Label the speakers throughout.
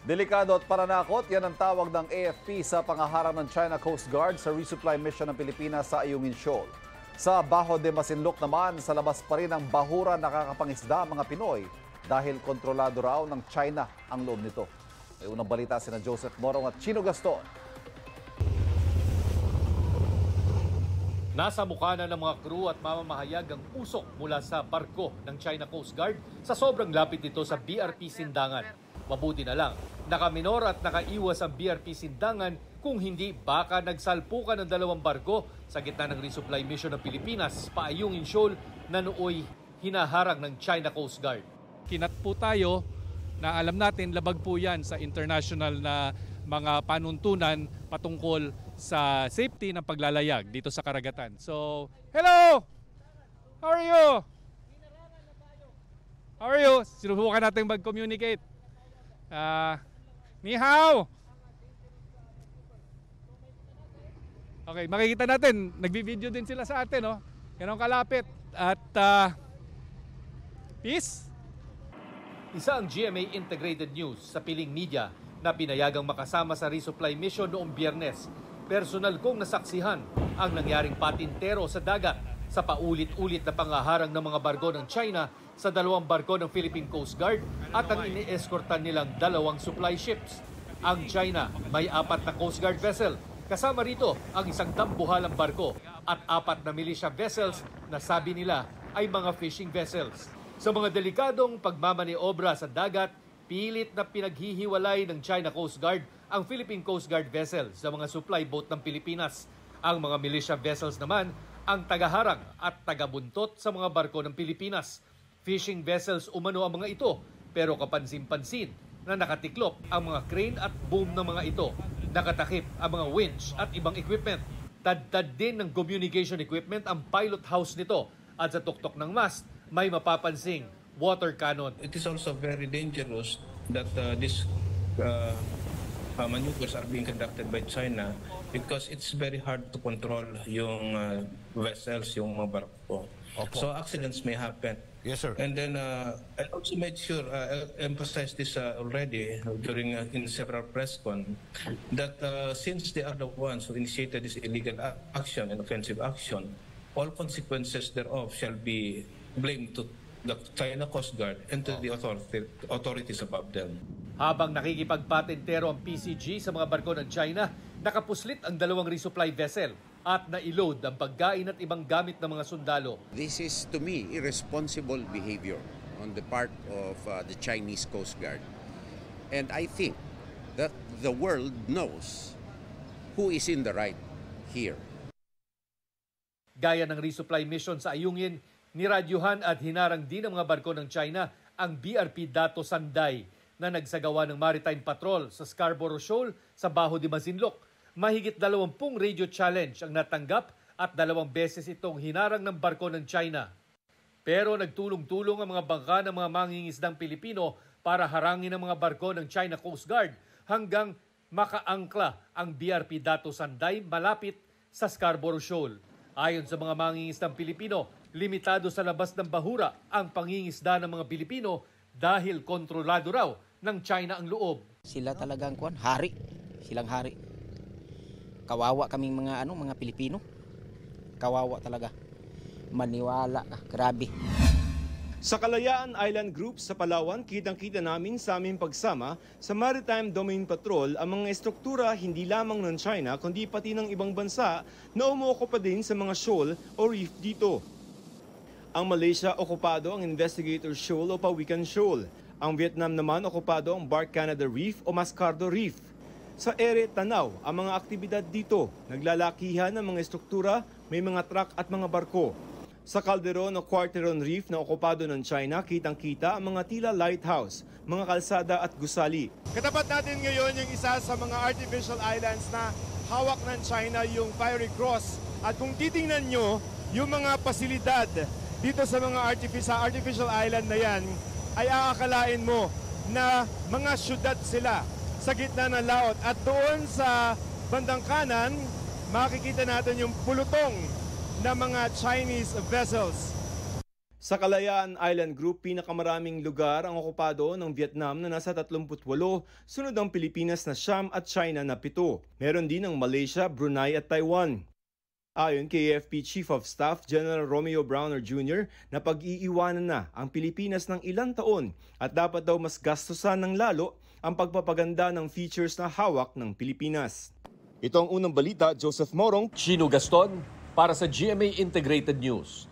Speaker 1: Delikado at pananakot, yan ang tawag ng AFP sa pangaharang ng China Coast Guard sa resupply mission ng Pilipinas sa Ayungin Shoal. Sa Bajo de Masinloc naman, sa labas pa rin ang bahura nakakapangisda ang mga Pinoy dahil kontrolado raw ng China ang loob nito. May unang balita sina Joseph Morong at Chino Gaston.
Speaker 2: Nasa mukha na ng mga crew at mamamahayag ang usok mula sa barko ng China Coast Guard sa sobrang lapit nito sa BRP Sindangan. Mabuti na lang, nakaminor at nakaiwas ang BRP Sindangan kung hindi baka nagsalpukan ng dalawang barko sa gitna ng resupply mission ng Pilipinas pa Ayungin Shoal na nooy hinaharang ng China Coast Guard.
Speaker 3: Kinat po tayo na alam natin labag po yan sa international na mga panuntunan patungkol sa safety ng paglalayag dito sa karagatan. So, hello! How are you? How are you? Sinubukan natin mag-communicate. Ni hao! Okay, makikita natin, nagbi-video din sila sa atin, no? Ganun kalapit. At peace!
Speaker 2: Isa ang GMA Integrated News sa piling media na pinayagang makasama sa resupply mission noong Biyernes. Personal kong nasaksihan ang nangyaring patintero sa dagat sa paulit-ulit na pangaharang ng mga barko ng China sa dalawang barko ng Philippine Coast Guard at ang ini-escortan nilang dalawang supply ships. Ang China may 4 na Coast Guard vessel. Kasama rito ang isang dambuhalang barko at 4 na militia vessels na sabi nila ay mga fishing vessels. Sa mga delikadong pagmamaniobra sa dagat, pilit na pinaghihiwalay ng China Coast Guard ang Philippine Coast Guard vessels sa mga supply boat ng Pilipinas. Ang mga militia vessels naman ang tagaharang at tagabuntot sa mga barko ng Pilipinas. Fishing vessels umano ang mga ito, pero kapansin-pansin na nakatiklop ang mga crane at boom ng mga ito. Nakatakip ang mga winch at ibang equipment. Tad-tad din ng communication equipment ang pilot house nito at sa tuktok ng mast may mapapansing water cannon.
Speaker 4: It is also very dangerous that these maneuvers are being conducted by China because it's very hard to control yung vessels, yung mga barko. So accidents may happen.
Speaker 5: Yes, sir.
Speaker 4: And then I also made sure, emphasize this already during in several press con, that since they are the ones who initiated this illegal action and offensive action, all consequences thereof shall be blamed to the China Coast Guard and to the authorities above them.
Speaker 2: Habang nakikipagpatentero ang PCG sa mga barko ng China, nakapuslit ang dalawang resupply vessel at na-load ang pagkain at ibang gamit ng mga sundalo.
Speaker 6: This is, to me, irresponsible behavior on the part of the Chinese Coast Guard. And I think that the world knows who is in the right here.
Speaker 2: Gaya ng resupply mission sa Ayungin, niradyuhan at hinarang din ng mga barko ng China ang BRP Dato Sanday na nagsagawa ng maritime patrol sa Scarborough Shoal sa Bajo de Masinloc. Mahigit 20 radio challenge ang natanggap at 2 beses itong hinarang ng barko ng China. Pero nagtulong-tulong ang mga bangka ng mga mangingisdang Pilipino para harangin ang mga barko ng China Coast Guard hanggang makaangkla ang BRP Dato Sanday malapit sa Scarborough Shoal. Ayon sa mga mangingisdang Pilipino, limitado sa labas ng bahura ang pangingisda ng mga Pilipino dahil kontrolado raw ng China ang loob.
Speaker 7: Sila talagang hari. Silang hari. Kawawa kaming mga Pilipino. Kawawa talaga. Maniwala ka, grabe.
Speaker 8: Sa Kalayaan Island Group sa Palawan, kitang-kita namin sa aming pagsama sa Maritime Domain Patrol ang mga estruktura hindi lamang ng China kundi pati ng ibang bansa na umuokupa din sa mga shoal o reef dito. Ang Malaysia okupado ang Investigator Shoal o Pawikan Shoal. Ang Vietnam naman okupado ang Bark Canada Reef o Mascardo Reef. Sa ere tanaw ang mga aktibidad dito. Naglalakihan ng mga estruktura, may mga truck at mga barko. Sa Calderon o Quarteron Reef na okupado ng China, kitang-kita ang mga tila lighthouse, mga kalsada at gusali.
Speaker 9: Katapat natin ngayon yung isa sa mga artificial islands na hawak ng China, yung Fiery Cross. At kung titingnan nyo, yung mga pasilidad dito sa mga artificial island na yan, ay aakalain mo na mga syudad sila sa gitna ng laot. At doon sa bandang kanan, makikita natin yung pulutong na mga Chinese vessels.
Speaker 8: Sa Kalayaan Island Group, pinakamaraming lugar ang okupado ng Vietnam na nasa 38, sunod ang Pilipinas na 9 at China na 7. Meron din ang Malaysia, Brunei at Taiwan. Ayon kay AFP Chief of Staff General Romeo Browner Jr. na pag-iiwanan na ang Pilipinas ng ilang taon at dapat daw mas gastusan ng lalo ang pagpapaganda ng features na hawak ng Pilipinas. Ito ang unang balita, Joseph Morong.
Speaker 2: Chino Gaston para sa GMA Integrated News.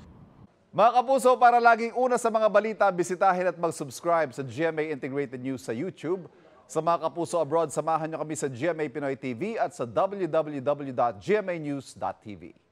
Speaker 1: Mga kapuso, para laging una sa mga balita, bisitahin at mag-subscribe sa GMA Integrated News sa YouTube. Sa mga kapuso abroad, samahan niyo kami sa GMA Pinoy TV at sa www.gmanews.tv.